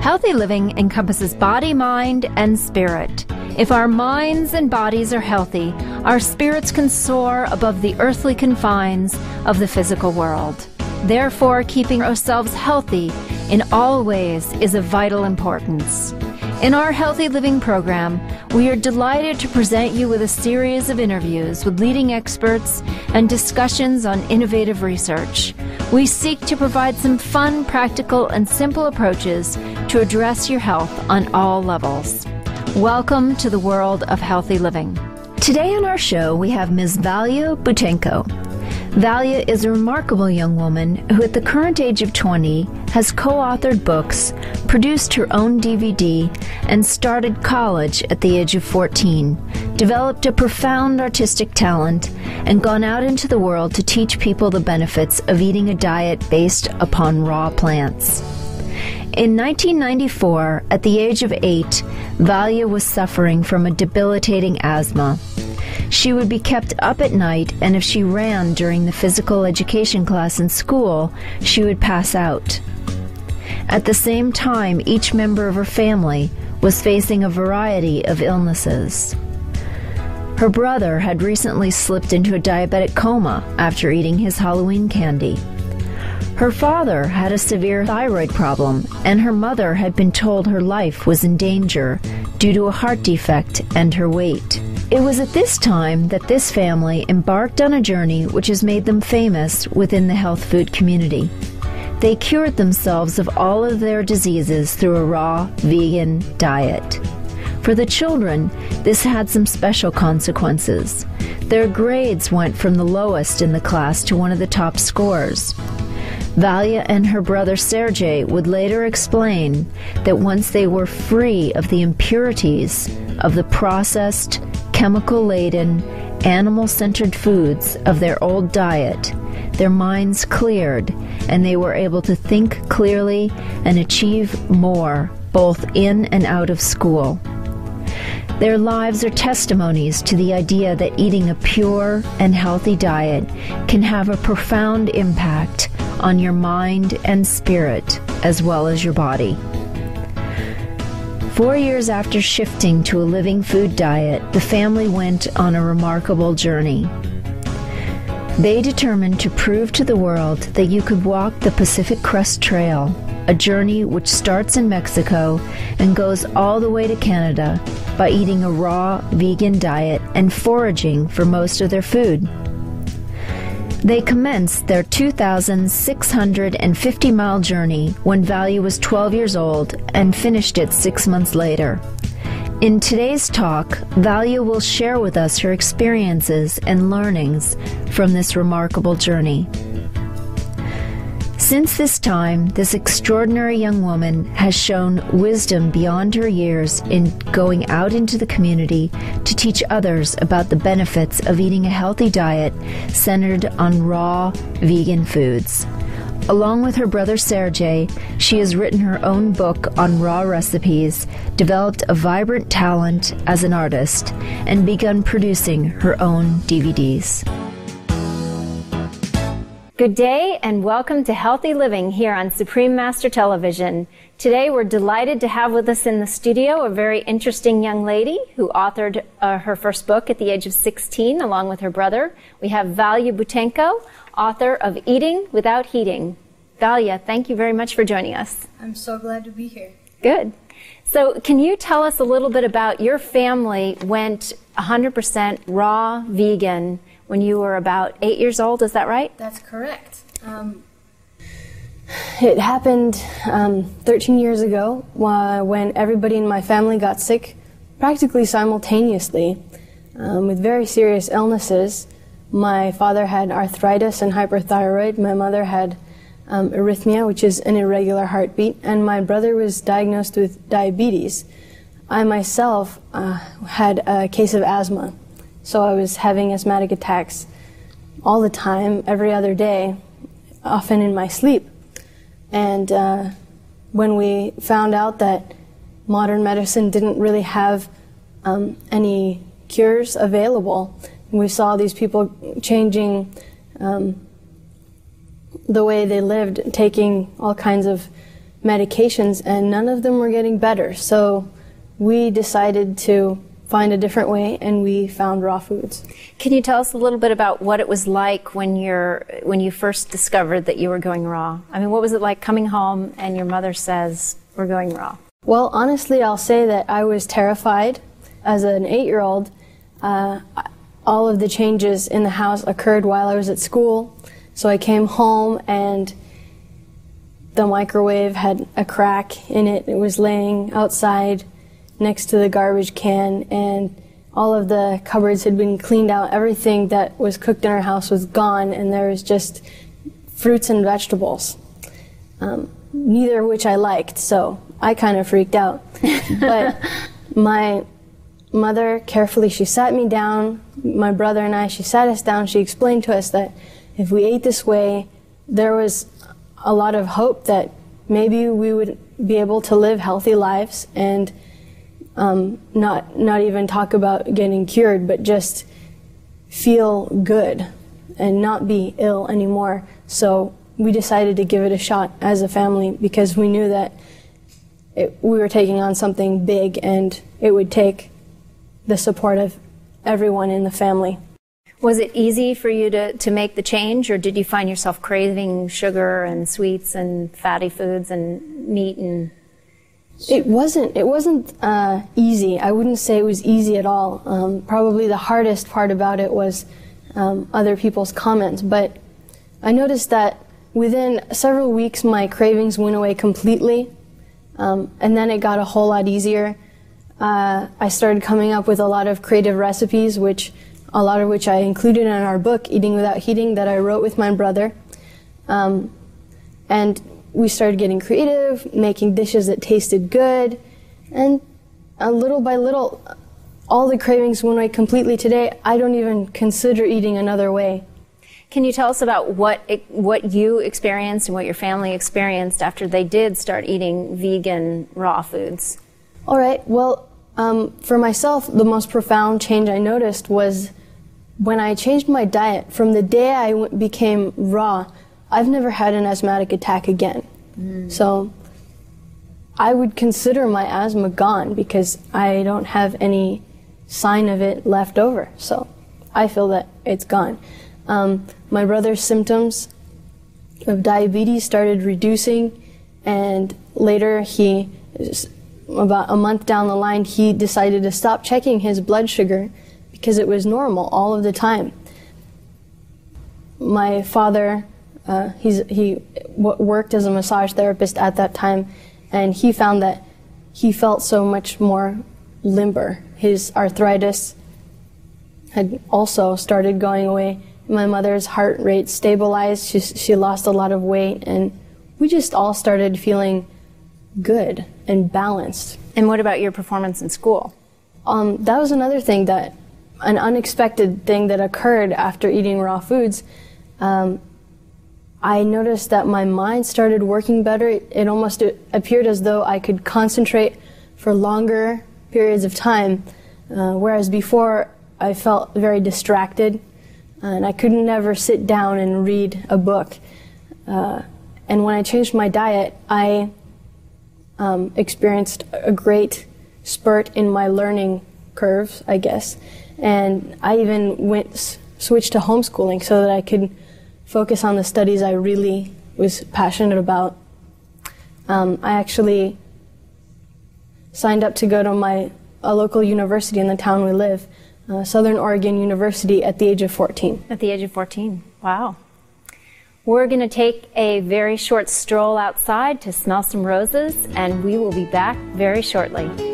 Healthy living encompasses body, mind, and spirit. If our minds and bodies are healthy, our spirits can soar above the earthly confines of the physical world. Therefore, keeping ourselves healthy in all ways is of vital importance. In our Healthy Living program, we are delighted to present you with a series of interviews with leading experts and discussions on innovative research. We seek to provide some fun, practical, and simple approaches to address your health on all levels. Welcome to the world of healthy living. Today on our show, we have Ms. Valya Boutenko. Valya is a remarkable young woman who at the current age of 20 has co-authored books, produced her own DVD, and started college at the age of 14, developed a profound artistic talent, and gone out into the world to teach people the benefits of eating a diet based upon raw plants. In 1994, at the age of 8, Valya was suffering from a debilitating asthma. She would be kept up at night, and if she ran during the physical education class in school, she would pass out. At the same time, each member of her family was facing a variety of illnesses. Her brother had recently slipped into a diabetic coma after eating his Halloween candy. Her father had a severe thyroid problem, and her mother had been told her life was in danger due to a heart defect and her weight. It was at this time that this family embarked on a journey which has made them famous within the health food community. They cured themselves of all of their diseases through a raw, vegan diet. For the children, this had some special consequences. Their grades went from the lowest in the class to one of the top scorers. Valya and her brother Sergey would later explain that once they were free of the impurities of the processed, chemical-laden, animal-centered foods of their old diet, their minds cleared and they were able to think clearly and achieve more both in and out of school. Their lives are testimonies to the idea that eating a pure and healthy diet can have a profound impact on your mind and spirit as well as your body. 4 years after shifting to a living food diet, the family went on a remarkable journey. They determined to prove to the world that you could walk the Pacific Crest Trail, a journey which starts in Mexico and goes all the way to Canada by eating a raw vegan diet and foraging for most of their food. They commenced their 2,650-mile journey when Valya was 12 years old and finished it 6 months later. In today's talk, Valya will share with us her experiences and learnings from this remarkable journey. Since this time, this extraordinary young woman has shown wisdom beyond her years in going out into the community to teach others about the benefits of eating a healthy diet centered on raw, vegan foods. Along with her brother Sergey, she has written her own book on raw recipes, developed a vibrant talent as an artist, and begun producing her own DVDs. Good day and welcome to Healthy Living here on Supreme Master Television. Today we're delighted to have with us in the studio a very interesting young lady who authored her first book at the age of 16 along with her brother. We have Valya Boutenko, author of Eating Without Heating. Valya, thank you very much for joining us. I'm so glad to be here. Good. So can you tell us a little bit about your family went 100% raw vegan when you were about 8 years old, is that right? That's correct. It happened 13 years ago when everybody in my family got sick practically simultaneously with very serious illnesses. My father had arthritis and hyperthyroid. My mother had arrhythmia, which is an irregular heartbeat, and my brother was diagnosed with diabetes. I myself had a case of asthma, so I was having asthmatic attacks all the time, every other day, often in my sleep. And when we found out that modern medicine didn't really have any cures available, we saw these people changing the way they lived, taking all kinds of medications, and none of them were getting better. So we decided to find a different way, and we found raw foods. Can you tell us a little bit about what it was like when you first discovered that you were going raw? I mean, what was it like coming home and your mother says, "We're going raw"? Well, honestly, I'll say that I was terrified. As an 8-year-old, all of the changes in the house occurred while I was at school. So I came home and the microwave had a crack in it. It was laying outside next to the garbage can, and all of the cupboards had been cleaned out. Everything that was cooked in our house was gone, and there was just fruits and vegetables, neither of which I liked, so I kind of freaked out. But my mother carefully, she sat me down, my brother and I, she sat us down, she explained to us that if we ate this way, there was a lot of hope that maybe we would be able to live healthy lives and not even talk about getting cured, but just feel good and not be ill anymore. So we decided to give it a shot as a family because we knew that we were taking on something big and it would take the support of everyone in the family. Was it easy for you to make the change, or did you find yourself craving sugar and sweets and fatty foods and meat? And It wasn't easy. I wouldn't say it was easy at all. Probably the hardest part about it was other people's comments. But I noticed that within several weeks my cravings went away completely, and then it got a whole lot easier. I started coming up with a lot of creative recipes, a lot of which I included in our book, Eating Without Heating, that I wrote with my brother. And we started getting creative, making dishes that tasted good, and little by little, all the cravings went away completely. Today, I don't even consider eating another way. can you tell us about what you experienced and what your family experienced after they did start eating vegan raw foods? All right. Well, for myself, the most profound change I noticed was when I changed my diet. From the day I became raw, I've never had an asthmatic attack again. So I would consider my asthma gone because I don't have any sign of it left over. So I feel that it's gone. My brother's symptoms of diabetes started reducing, and later about a month down the line, he decided to stop checking his blood sugar because it was normal all of the time. My father, he worked as a massage therapist at that time, and he found that he felt so much more limber. His arthritis had also started going away. My mother's heart rate stabilized. She lost a lot of weight, and we just all started feeling good and balanced. And what about your performance in school? That was another thing, an unexpected thing that occurred after eating raw foods. I noticed that my mind started working better. It almost appeared as though I could concentrate for longer periods of time, whereas before I felt very distracted, and I could never sit down and read a book. And when I changed my diet, I experienced a great spurt in my learning curves, I guess. And I even switched to homeschooling so that I could focus on the studies I really was passionate about. I actually signed up to go to a local university in the town we live, Southern Oregon University, at the age of 14. At the age of 14, wow. We're going to take a very short stroll outside to smell some roses, and we will be back very shortly.